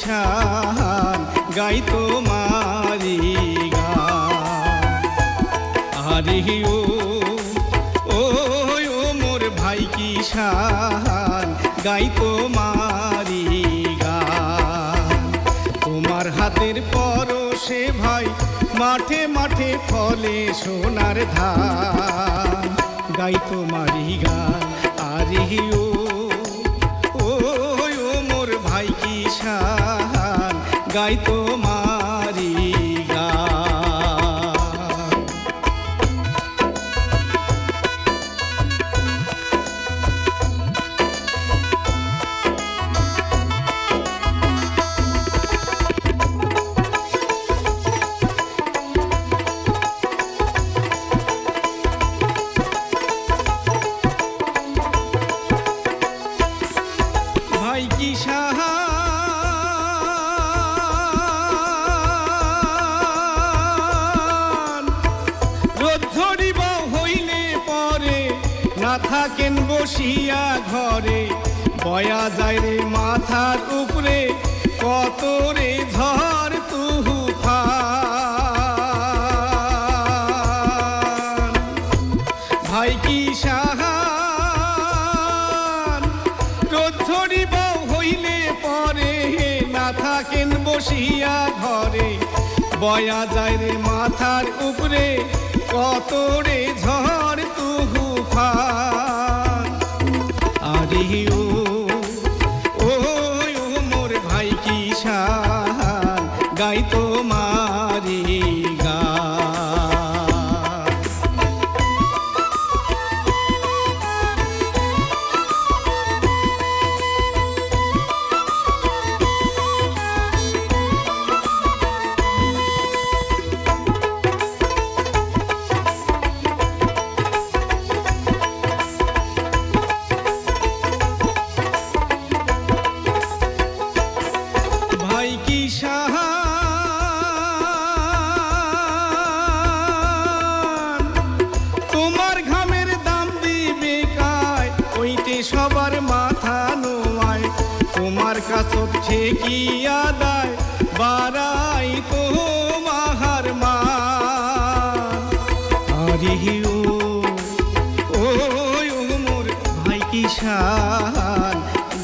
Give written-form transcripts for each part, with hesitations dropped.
কিষান গাই তোমারি গান। আরে ও মোর ভাই কিষান গাই তোমারি গান। তোমার হাতের পরশে ভাই মাঠে মাঠে ফলে সোনার ধান গাই তোমারি গান। আরে ও মোর ভাই কিষান গাই তোমারি গান। ভাই কিষান রোদ ধরিব হইলে পরে না থাকেন বসিয়া ঘরে, বয়া যায় রে মাথার উপরে কত রে ঝড় তুফান। ভাই কিষান রোদ ধরিব হইলে পরে না থাকেন বসিয়া ঘরে, বয়া যায় রে মাথার উপরে কত রে ঝড় তুফান। আরে ও মোর ভাই কিষান গাই তোমারি গান। ভাই কিষান তোমার ঘামের দাম দিবে কায়, ওইতে সবার মাথা নোয়ায়। তোমার কাছত ঠেকিয়া দায় বারাই তোমার মান। আরে ও মোর ভাই কিষান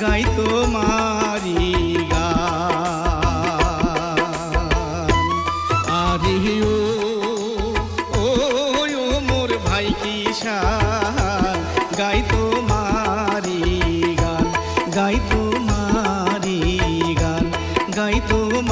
গাই তোমারি গান। আরে ও মোর ভাই কিষান গাই তোমারি গান, গাই তোমারি গান, গাই তোমারি